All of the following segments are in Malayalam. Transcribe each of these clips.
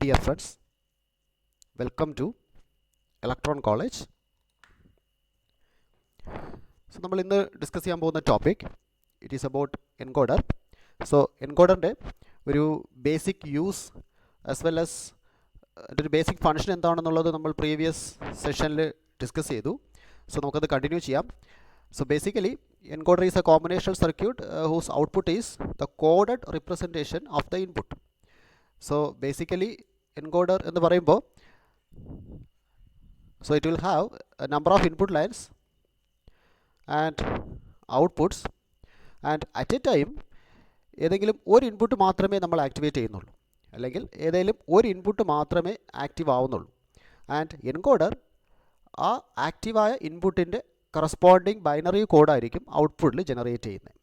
Dear friends, welcome to Electron College. So നമ്മൾ ഇന്ന് ഡിസ്കസ് ചെയ്യാൻ പോകുന്ന topic it is about encoder. So എൻകോഡറിൻ്റെ ഒരു basic use as well as ഒരു ബേസിക് ഫങ്ഷൻ എന്താണെന്നുള്ളത് നമ്മൾ പ്രീവിയസ് സെഷനിൽ ഡിസ്കസ് ചെയ്തു. സോ നമുക്കത് കണ്ടിന്യൂ ചെയ്യാം. So basically encoder is a combinational circuit whose output is the coded representation of the input. So basically encoder എന്ന് പറയുമ്പോൾ so it will have a number of input lines and outputs, and at a time ഏതെങ്കിലും ഒരു ഇൻപുട്ട് മാത്രമേ നമ്മൾ ആക്ടിവേറ്റ് ചെയ്യുന്നുള്ളൂ, അല്ലെങ്കിൽ ഏതെങ്കിലും ഒരു ഇൻപുട്ട് മാത്രമേ ആക്റ്റീവ് ആവുന്നുള്ളൂ. ആൻഡ് എൻകോഡർ ആ ആക്റ്റീവായ ഇൻപുട്ടിൻ്റെ കറസ്പോണ്ടിങ് ബൈനറി കോഡായിരിക്കും ഔട്ട്പുട്ടിൽ ജനറേറ്റ് ചെയ്യുന്നത്.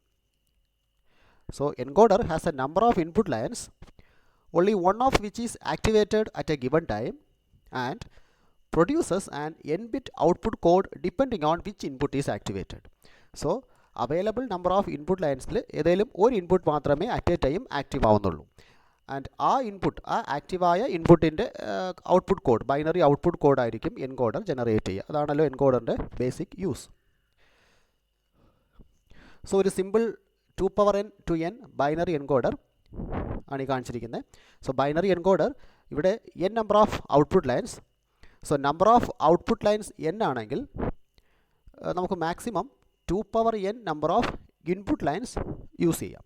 So encoder has A number of input lines, only one of which is activated at a given time, and produces an n-bit output code depending on which input is activated. So available number of input linesൽ ഏതെങ്കിലും ഒരു ഇൻപുട്ട് മാത്രമേ അറ്റ് എ ടൈം ആക്റ്റീവ് ആവുന്നുള്ളൂ. ആൻഡ് ആ ഇൻപുട്ട്, ആ ആക്റ്റീവായ ഇൻപുട്ടിൻ്റെ ഔട്ട്പുട്ട് കോഡ്, ബൈനറി ഔട്ട്പുട്ട് കോഡായിരിക്കും എൻകോഡർ ജനറേറ്റ് ചെയ്യുക. അതാണല്ലോ എൻകോഡറിൻ്റെ ബേസിക് യൂസ്. സോ ഒരു സിമ്പിൾ 2n ബൈനറി എൻകോഡർ ആണ് ഈ കാണിച്ചിരിക്കുന്നത്. സോ ബൈനറി എൻകോഡർ ഇവിടെ n number of output lines. So number of output lines n ആണെങ്കിൽ നമുക്ക് maximum 2n number of input lines use ചെയ്യാം.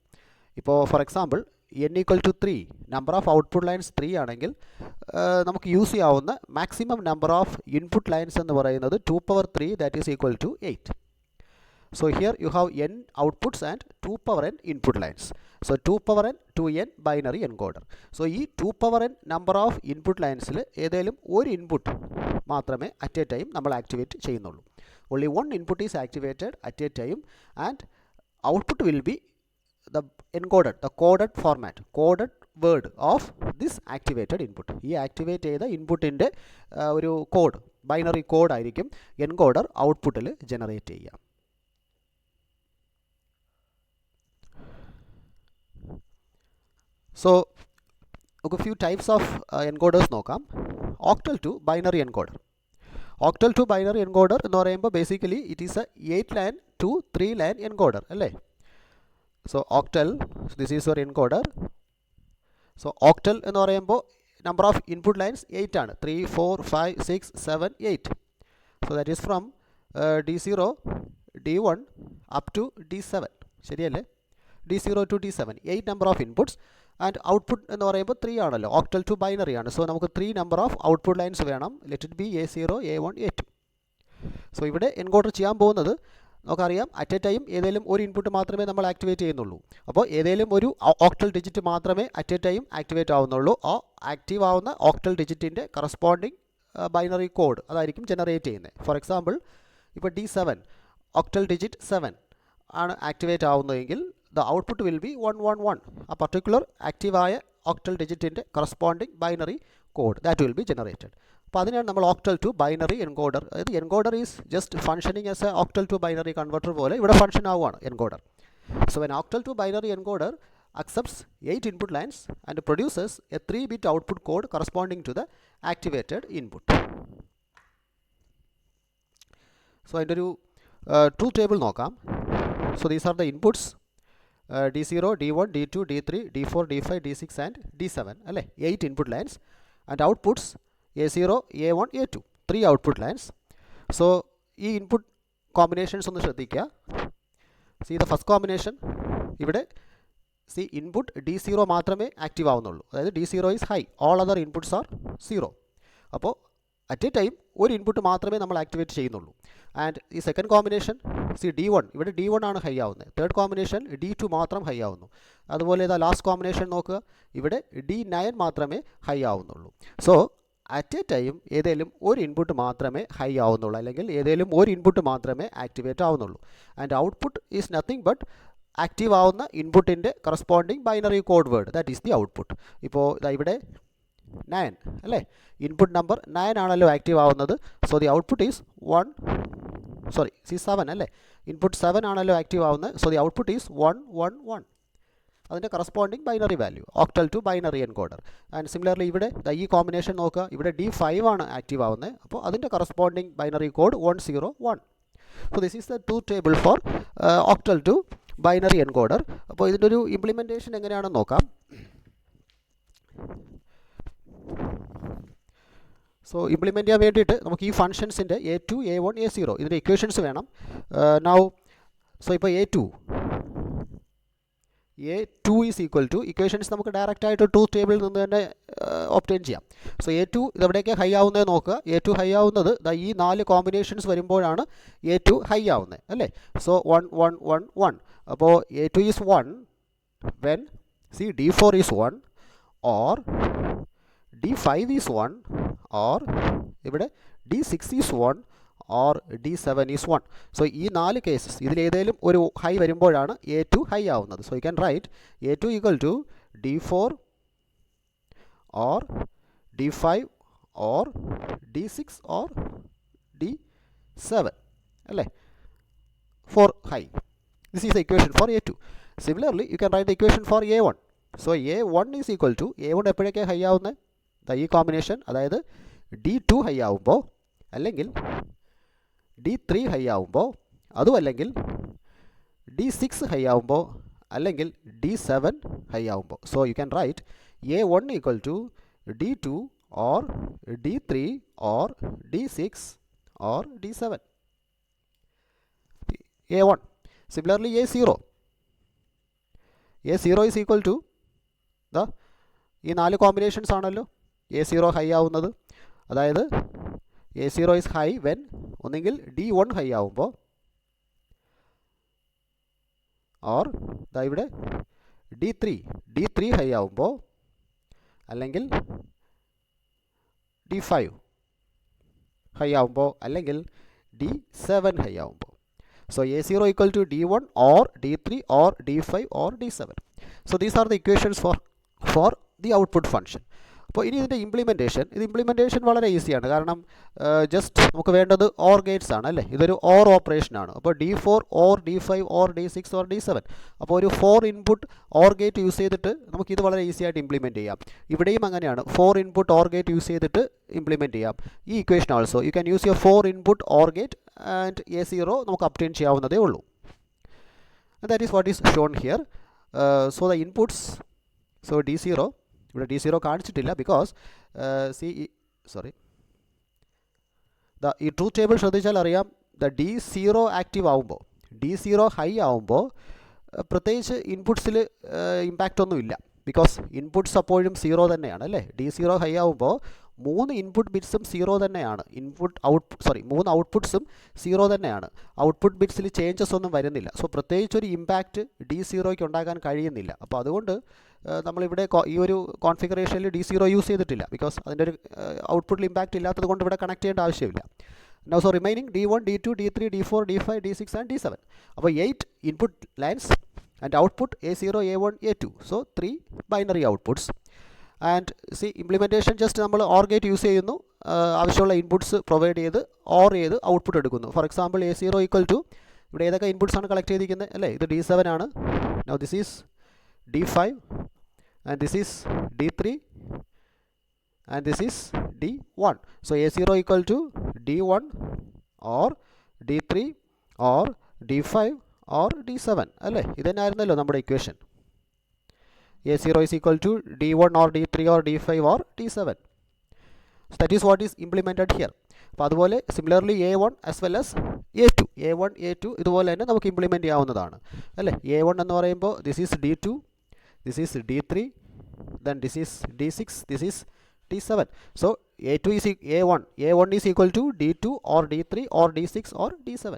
ഇപ്പോൾ for example n = 3, number of output lines 3 ആണെങ്കിൽ നമുക്ക് യൂസ് ചെയ്യാവുന്ന maximum number of input lines എന്ന് പറയുന്നത് 2^3, that is equal to 8. So here you have n outputs and 2n input lines. So 2n 2n binary encoder. So ഈ 2n number of input linesൽ ഏതെങ്കിലും ഒരു ഇൻപുട്ട് മാത്രമേ at a time നമ്മൾ ആക്ടിവേറ്റ് ചെയ്യുന്നുള്ളൂ. Only one input is activated at a time, and output will be the encoded, the coded format, coded word of this activated input. ഈ ആക്ടിവേറ്റ് ചെയ്ത ഇൻപുട്ടിൻ്റെ ഒരു കോഡ്, ബൈനറി കോഡ് ആയിരിക്കും എൻകോഡർ ഔട്ട്പുട്ടിൽ ജനറേറ്റ് ചെയ്യുക. സോ നമുക്ക് ഫ്യൂ ടൈപ്സ് ഓഫ് എൻകോഡേഴ്സ് നോക്കാം. Octal to binary encoder. Octal to binary encoder എന്ന് പറയുമ്പോൾ basically it is a 8 line to 3 line encoder അല്ലേ. So octal, this is your encoder. So octal എന്ന് പറയുമ്പോൾ നമ്പർ ഓഫ് ഇൻപുട്ട് ലൈൻസ് 8 ആണ്. 3, 4, 5, 6, 7, 8. So that is from D0, D1 up to D7. ശരിയല്ലേ? D0 to D7, 8 number of inputs. And output എന്ന് പറയുമ്പോൾ 3 ആണല്ലോ, ഓക്ടൽ ടു ബൈനറി ആണ്. സോ നമുക്ക് 3 നമ്പർ ഓഫ് ഔട്ട്പുട്ട് ലൈൻസ് വേണം. Let it be A0, A1, A2. So ഇവിടെ എൻകോഡർ ചെയ്യാൻ പോകുന്നത് നമുക്കറിയാം, അറ്റ് എ ടൈം ഏതെങ്കിലും ഒരു ഇൻപുട്ട് മാത്രമേ നമ്മൾ ആക്ടിവേറ്റ് ചെയ്യുന്നുള്ളൂ. അപ്പോൾ ഏതെങ്കിലും ഒരു ഓക്ടൽ ഡിജിറ്റ് മാത്രമേ അറ്റ് എ ടൈം ആക്ടിവേറ്റ് ആവുന്നുള്ളൂ. ആ ആക്റ്റീവ് ആവുന്ന ഓക്ടൽ ഡിജിറ്റിൻ്റെ കറസ്പോണ്ടിങ് ബൈനറി കോഡ് അതായിരിക്കും ജനറേറ്റ് ചെയ്യുന്നത്. ഫോർ എക്സാമ്പിൾ ഇപ്പോൾ D7, ഓക്ടൽ ഡിജിറ്റ് 7 ആണ് ആക്ടിവേറ്റ് ആവുന്നതെങ്കിൽ the output will be 111, a particular ആക്റ്റീവായ octal ഡിജിറ്റിൻ്റെ corresponding binary code that will be generated. അപ്പോൾ അതിനാണ് നമ്മൾ ഓക്ടൽ ടു ബൈനറി എൻകോഡർ. അതായത് encoder is just functioning as a octal to binary converter പോലെ ഇവിടെ ഫങ്ഷൻ ആവുകയാണ് encoder. So when octal to binary encoder accepts 8 input lines and produces a 3-bit output code corresponding to the activated input. So അതിൻ്റെ ഒരു ട്രൂത്ത് ടേബിൾ നോക്കാം. So these are the inputs D0, D1, D2, D3, D4, D5, D6 and D7 അല്ലേ. 8 input lines and outputs A0, A1, A2, 3 output lines. So ഈ ഇൻപുട്ട് കോമ്പിനേഷൻസ് ഒന്ന് ശ്രദ്ധിക്കുക. സി ദ ഫസ്റ്റ് കോമ്പിനേഷൻ, ഇവിടെ സി ഇൻപുട്ട് D0 മാത്രമേ ആക്റ്റീവ് ആവുന്നുള്ളൂ. അതായത് D0 is high, all other inputs R 0. അപ്പോൾ അറ്റ് എ ടൈം ഒരു ഇൻപുട്ട് മാത്രമേ നമ്മൾ ആക്ടിവേറ്റ് ചെയ്യുന്നുള്ളൂ. ആൻഡ് ഈ സെക്കൻഡ് കോമ്പിനേഷൻ സി D1, ഇവിടെ D1 ആണ് ഹൈ ആവുന്നത്. തേർഡ് കോമ്പിനേഷൻ D2 മാത്രം ഹൈ ആവുന്നു. അതുപോലെ ഇതാ ലാസ്റ്റ് കോമ്പിനേഷൻ നോക്കുക, ഇവിടെ D9 മാത്രമേ ഹൈ ആവുന്നുള്ളൂ. സോ അറ്റ് എ ടൈം ഏതെങ്കിലും ഒരു ഇൻപുട്ട് മാത്രമേ ഹൈ ആവുന്നുള്ളൂ, അല്ലെങ്കിൽ ഏതെങ്കിലും ഒരു ഇൻപുട്ട് മാത്രമേ ആക്ടിവേറ്റ് ആവുന്നുള്ളൂ. And output is nothing but active ആവുന്ന ഇൻപുട്ടിൻ്റെ corresponding binary code word, that is the output. ഇപ്പോൾ ഇതാ ഇവിടെ 9 അല്ലേ, ഇൻപുട്ട് നമ്പർ 9 ആണല്ലോ ആക്റ്റീവ് ആവുന്നത്. സോ ദി ഔട്ട്പുട്ട് ഈസ് 7 അല്ലേ, ഇൻപുട്ട് 7 ആണല്ലോ ആക്റ്റീവ് ആവുന്നത്. So the output is 111. അതിൻ്റെ corresponding binary value octal to binary encoder. And similarly ഇവിടെ ഈ കോമ്പിനേഷൻ നോക്കുക, ഇവിടെ D5 ആണ് ആക്റ്റീവ് ആവുന്നത്, അപ്പോൾ അതിൻ്റെ corresponding binary code 101. So this is the truth table for octal to binary encoder. അപ്പോൾ ഇതിൻ്റെ ഒരു ഇംപ്ലിമെൻറ്റേഷൻ എങ്ങനെയാണെന്ന് നോക്കാം. സോ ഇംപ്ലിമെൻറ്റ് ചെയ്യാൻ വേണ്ടിയിട്ട് നമുക്ക് ഈ ഫംഗ്ഷൻസിൻ്റെ A2, A1, A0 ഇതിൻ്റെ ഇക്വേഷൻസ് വേണം. നൗ സോ ഇപ്പോൾ A2 is equal to equations നമുക്ക് ഡയറക്റ്റ് ആയിട്ട് ട്രൂത്ത് ടേബിളിൽ നിന്ന് തന്നെ ഒബ്റ്റെയിൻ ചെയ്യാം. സോ A2 ഇതെവിടെയൊക്കെ ഹൈ ആവുന്നത് നോക്കുക. A2 ഹൈ ആവുന്നത് ഈ 4 കോമ്പിനേഷൻസ് വരുമ്പോഴാണ് A2 ഹൈ ആവുന്നത് അല്ലേ. സോ 1 1 1 1. അപ്പോൾ A2 is 1 when D4 is 1 or D5 is 1 or ഇവിടെ D6 is 1 or D7 is 1. So ഈ 4 കേസസ് ഇതിലേതെങ്കിലും ഒരു ഹൈ വരുമ്പോഴാണ് A2 ഹൈ ആവുന്നത്. So you can write A2 equal to D4 or D5 or D6 or D7 അല്ലേ, for high. This is the equation for A2. Similarly you can write the equation for A1. So A1 is equal to A1 എപ്പോഴൊക്കെ ഹൈ ആവുന്നത്, ഈ കോമ്പിനേഷൻ അതായത് D2 ഹൈ ആവുമ്പോൾ അല്ലെങ്കിൽ D3 ഹൈ ആവുമ്പോൾ, അതും അല്ലെങ്കിൽ D6 ഹൈ ആവുമ്പോൾ അല്ലെങ്കിൽ D7 ഹൈ ആവുമ്പോൾ. So you can write A1 equal to D2 or D3 or D6 or D7. A1. Similarly A0 is equal to ഈ 4 കോമ്പിനേഷൻസ് ആണല്ലോ A0 ഹൈ ആവുന്നത്. അതായത് A0 is high when ഒന്നെങ്കിൽ D1 ഹൈ ആവുമ്പോൾ ഓർ ഇവിടെ D3 ഹൈ ആവുമ്പോൾ അല്ലെങ്കിൽ D5 ഹൈ ആവുമ്പോൾ അല്ലെങ്കിൽ D7 ഹൈ ആവുമ്പോൾ. So A0 equal to D1 or D3 or D5 or D7. So these are the equations for the output function. അപ്പോൾ ഇനി ഇതിൻ്റെ ഇംപ്ലിമെൻറ്റേഷൻ വളരെ ഈസിയാണ്. കാരണം ജസ്റ്റ് നമുക്ക് വേണ്ടത് ഓർ ഗേറ്റ്സ് ആണ് അല്ലേ, ഇതൊരു ഓർ ഓപ്പറേഷനാണ്. അപ്പോൾ D4 or D5 or D6 or D7. അപ്പോൾ ഒരു 4 ഇൻപുട്ട് ഓർ ഗേറ്റ് യൂസ് ചെയ്തിട്ട് നമുക്കിത് വളരെ ഈസി ആയിട്ട് ഇംപ്ലിമെൻറ്റ് ചെയ്യാം. ഇവിടെയും അങ്ങനെയാണ്, 4 ഇൻപുട്ട് ഓർ ഗേറ്റ് യൂസ് ചെയ്തിട്ട് ഇംപ്ലിമെൻറ്റ് ചെയ്യാം. ഈ equation also you can use your 4 input or gate and A0 നമുക്ക് ഒബ്റ്റെയിൻ ചെയ്യാവുന്നതേ ഉള്ളൂ. That is what is shown here. So the inputs, so D0 ഇവിടെ D0 കാണിച്ചിട്ടില്ല ബിക്കോസ് ഈ ട്രൂത്ത് ടേബിൾ ശ്രദ്ധിച്ചാൽ അറിയാം, D0 ആക്റ്റീവ് ആവുമ്പോൾ, D0 ഹൈ ആവുമ്പോൾ പ്രത്യേകിച്ച് ഇൻപുട്ട്സിൽ ഇമ്പാക്റ്റ് ഒന്നുമില്ല. ബിക്കോസ് ഇൻപുട്ട്സ് അപ്പോഴും 0 തന്നെയാണ് അല്ലേ. D0 ഹൈ ആവുമ്പോൾ 3 ഇൻപുട്ട് ബിറ്റ്സും 0 തന്നെയാണ്. 3 ഔട്ട്പുട്ട്സും 0 തന്നെയാണ്. ഔട്ട്പുട്ട് ബിറ്റ്സിൽ ചേഞ്ചസ് ഒന്നും വരുന്നില്ല. സോ പ്രത്യേകിച്ചൊരു ഇമ്പാക്റ്റ് D0യ്ക്ക് ഉണ്ടാക്കാൻ കഴിയുന്നില്ല. അപ്പോൾ അതുകൊണ്ട് നമ്മളിവിടെ ഈ ഒരു കോൺഫിഗറേഷനിൽ D0 യൂസ് ചെയ്തിട്ടില്ല. ബിക്കോസ് അതിൻ്റെ ഒരു ഔട്ട്പുട്ടിൽ ഇമ്പാക്റ്റ് ഇല്ലാത്തത് കൊണ്ട് ഇവിടെ കണക്ട് ചെയ്യേണ്ട ആവശ്യമില്ല. Now so remaining D1, D2, D3, D4, D5, D6 and D7. അപ്പോൾ 8 input lines and output A0, A1, A2. So 3 binary outputs. And see implementation just നമ്മൾ OR gate യൂസ് ചെയ്യുന്നു, ആവശ്യമുള്ള ഇൻപുട്ട്സ് പ്രൊവൈഡ് ചെയ്ത് OR ചെയ്ത് ഔട്ട്പുട്ട് എടുക്കുന്നു. For example A0 equal to ഇവിടെ ഏതൊക്കെ ഇൻപുട്ട്സ് ആണ് കളക്ട് ചെയ്തിരിക്കുന്നത് അല്ലേ, ഇത് D7 ആണ്. Now this is D5 and this is D3 and this is D1. So A0 equal to D1 or D3 or D5 or D7 അല്ലേ, ഇതന്നെയായിരുന്നല്ലോ നമ്മുടെ equation. A0 is equal to D1 or D3 or D5 or D7. So that is what is implemented here. അപ്പോൾ അതുപോലെ similarly A1 as well as A2, A1 A2 ഇതുപോലെ തന്നെ നമുക്ക് ഇംപ്ലിമെൻറ്റ് ചെയ്യാവുന്നതാണ് അല്ലേ. A1 എന്ന് പറയുമ്പോൾ this is D2, this is D3, then this is D6, this is D7. So A1 is equal to D2 or D3 or D6 or D7.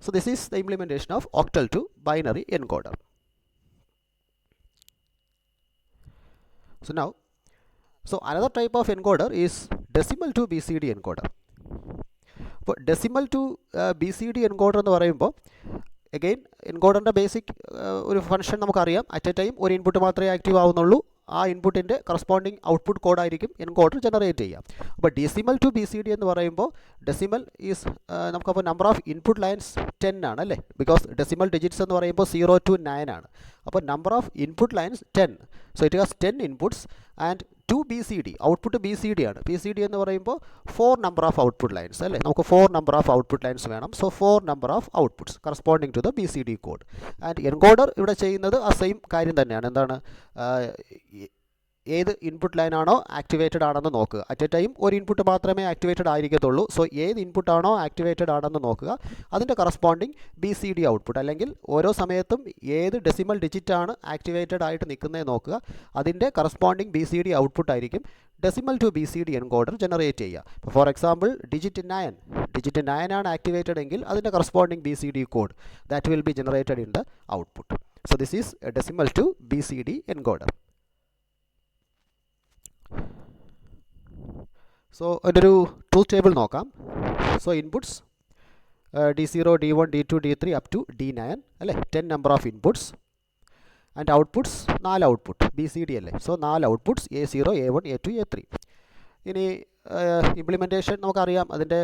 So this is the implementation of octal to binary encoder. So another type of encoder is decimal to BCD encoder. അപ്പോൾ ഡെസിമൽ ടു BCD encoder എന്ന് പറയുമ്പോൾ അഗെയിൻ എൻകോഡറിൻ്റെ ബേസിക് ഒരു ഫംഗ്ഷൻ നമുക്കറിയാം. അറ്റ് എ ടൈം ഒരു ഇൻപുട്ട് മാത്രമേ ആക്റ്റീവ് ആവുന്നുള്ളൂ, ആ ഇൻപുട്ടിൻ്റെ കറസ്പോണ്ടിങ് ഔട്ട്പുട്ട് കോഡായിരിക്കും എൻകോഡർ ജനറേറ്റ് ചെയ്യുക. അപ്പോൾ ഡെസിമൽ ടു BCD എന്ന് പറയുമ്പോൾ ഡെസിമൽ ഈസ് നമുക്കപ്പോൾ നമ്പർ ഓഫ് ഇൻപുട്ട് ലൈൻസ് 10 ആണ് അല്ലേ, ബിക്കോസ് ഡെസിമൽ ഡിജിറ്റ്സ് എന്ന് പറയുമ്പോൾ 0 to 9 ആണ്. അപ്പോൾ number of input lines 10. So it has 10 inputs and 2 BCD, output BCD ആണ്. BCD എന്ന് പറയുമ്പോൾ 4 നമ്പർ ഓഫ് ഔട്ട്പുട്ട് ലൈൻസ് അല്ലേ, നമുക്ക് 4 നമ്പർ ഓഫ് ഔട്ട്പുട്ട് ലൈൻസ് വേണം. So 4 number of outputs corresponding to the BCD code. And encoder ഇവിടെ ചെയ്യുന്നത് ആ സെയിം കാര്യം തന്നെയാണ്. എന്താണ്, ഏത് ഇൻപുട്ട് ലൈനാണോ ആക്ടിവേറ്റഡ് ആണെന്ന് നോക്കുക. അറ്റ് എ ടൈം ഒരു ഇൻപുട്ട് മാത്രമേ ആക്ടിവേറ്റഡ് ആയിരിക്കത്തുള്ളൂ. സോ ഏത് ഇൻപുട്ടാണോ ആക്ടിവേറ്റഡ് ആണെന്ന് നോക്കുക, അതിൻ്റെ കറസ്പോണ്ടിങ് BCD ഔട്ട്പുട്ട്, അല്ലെങ്കിൽ ഓരോ സമയത്തും ഏത് ഡെസിമൽ ഡിജിറ്റാണ് ആക്ടിവേറ്റഡ് ആയിട്ട് നിൽക്കുന്നത് നോക്കുക, അതിൻ്റെ കറസ്പോണ്ടിങ് BCD ഔട്ട്പുട്ട് ആയിരിക്കും decimal to BCD encoder generate ചെയ്യുക. ഇപ്പോൾ ഫോർ എക്സാമ്പിൾ ഡിജിറ്റ് 9 ആണ് ആക്ടിവേറ്റഡ് എങ്കിൽ അതിൻ്റെ corresponding BCD code that will be generated in the output. So this is a decimal to BCD encoder. So അതിൻ്റെ ഒരു ട്രൂത്ത് ടേബിൾ നോക്കാം. So inputs D0, D1, D2, D3 up to D9 അല്ലേ, 10 number of inputs. And outputs 4 output BCD അല്ലേ, so 4 outputs A0, A1, A2, A3. ഇനി ഇംപ്ലിമെൻറ്റേഷൻ നമുക്കറിയാം, അതിൻ്റെ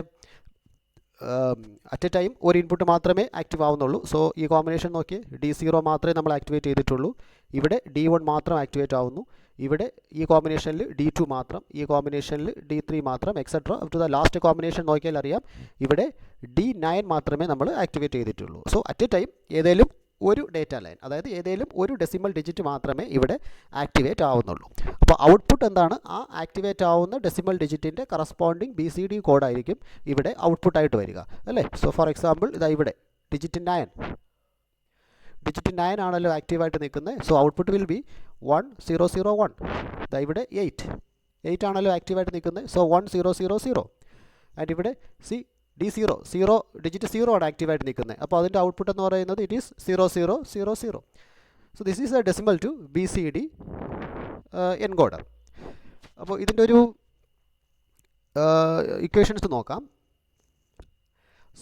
അറ്റ് എ ടൈം ഒരു ഇൻപുട്ട് മാത്രമേ ആക്റ്റീവ് ആവുന്നുള്ളൂ. സോ ഈ കോമ്പിനേഷൻ നോക്കി, D0 മാത്രമേ നമ്മൾ ആക്ടിവേറ്റ് ചെയ്തിട്ടുള്ളൂ, ഇവിടെ D1 മാത്രം ആക്ടിവേറ്റ് ആവുന്നു, ഇവിടെ ഈ കോമ്പിനേഷനിൽ D2 മാത്രം, ഈ കോമ്പിനേഷനിൽ D3 മാത്രം, etcetera up to the last combination നോക്കിയാൽ അറിയാം ഇവിടെ D9 മാത്രമേ നമ്മൾ ആക്ടിവേറ്റ് ചെയ്തിട്ടുള്ളൂ. സോ അറ്റ് എ ടൈം ഏതെങ്കിലും ഒരു ഡേറ്റ ലൈൻ, അതായത് ഏതെങ്കിലും ഒരു ഡെസിമൽ ഡിജിറ്റ് മാത്രമേ ഇവിടെ ആക്ടിവേറ്റ് ആവുന്നുള്ളൂ. അപ്പോൾ ഔട്ട്പുട്ട് എന്താണ്, ആ ആക്ടിവേറ്റ് ആവുന്ന ഡെസിമൽ ഡിജിറ്റിൻ്റെ കറസ്പോണ്ടിങ് BCD കോഡായിരിക്കും ഇവിടെ ഔട്ട്പുട്ടായിട്ട് വരിക അല്ലേ. സോ ഫോർ എക്സാമ്പിൾ ഇതാ ഇവിടെ ഡിജിറ്റ് 9 ആണല്ലോ ആക്റ്റീവായിട്ട് നിൽക്കുന്നത്. So output will B 1001. ഇതാ ഇവിടെ 8 ആണല്ലോ ആക്റ്റീവായിട്ട് നിൽക്കുന്നത്. സോ 1000. ആൻഡ് ഇവിടെ D0 ഡിജിറ്റ് 0 ആണ് ആക്റ്റീവായിട്ട് നിൽക്കുന്നത്. അപ്പോൾ അതിൻ്റെ ഔട്ട്പുട്ട് എന്ന് പറയുന്നത് it is 0000. So this is a decimal to BCD encoder. അപ്പോൾ ഇതിൻ്റെ ഒരു ഇക്വേഷൻസ് നോക്കാം.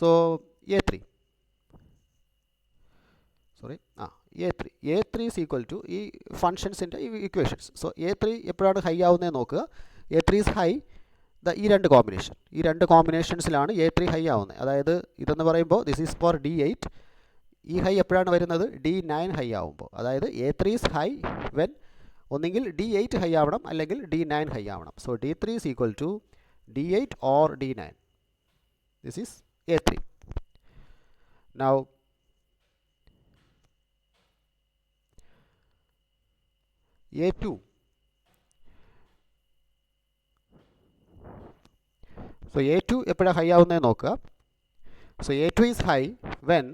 So A3 is equal to ഈ ഫങ്ഷൻസിൻ്റെ ഇക്വേഷൻസ്. സോ A3 എപ്പോഴാണ് ഹൈ ആവുന്നത് നോക്കുക. A3 is high ഈ രണ്ട് കോമ്പിനേഷൻസിലാണ് A3 ഹൈ ആവുന്നത്. അതായത് ഇതെന്ന് പറയുമ്പോൾ ദിസ് ഈസ് ഫോർ D8. ഈ ഹൈ എപ്പോഴാണ് വരുന്നത്, D9 ഹൈ ആവുമ്പോൾ. അതായത് A3 is high when ഒന്നെങ്കിൽ D8 ഹൈ ആവണം അല്ലെങ്കിൽ D9 ഹൈ ആവണം. So D3 is equal to D8 or D9. This is A3. Now A2. So A2 എപ്പോഴാണ് ഹൈ ആവുന്നത് നോക്കുക. So A2 is high when,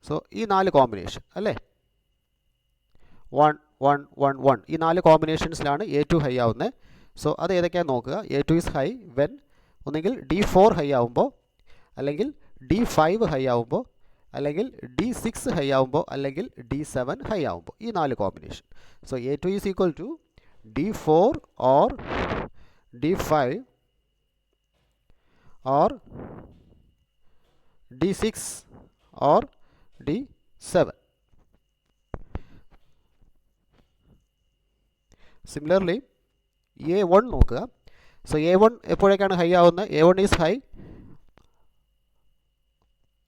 so ഈ 4 കോമ്പിനേഷൻ അല്ലേ, 1 1 1 1, ഈ 4 കോമ്പിനേഷൻസിലാണ് A2 ഹൈ ആവുന്നത്. സോ അത് ഏതൊക്കെയാണ് നോക്കുക. A2 ഈസ് ഹൈ വെൻ ഒന്നെങ്കിൽ D4 ഹൈ ആവുമ്പോൾ, അല്ലെങ്കിൽ D5 ഹൈ ആവുമ്പോൾ, അല്ലെങ്കിൽ D6 ഹൈ ആവുമ്പോൾ, അല്ലെങ്കിൽ D7 ഹൈ ആവുമ്പോൾ, ഈ 4 combination. So A2 is equal to D4 or D5 or D6 or D7. Similarly A1 നോക്കുക. സോ A1 എപ്പോഴേക്കാണ് ഹൈ ആവുന്നത്, A1 ഈസ് ഹൈ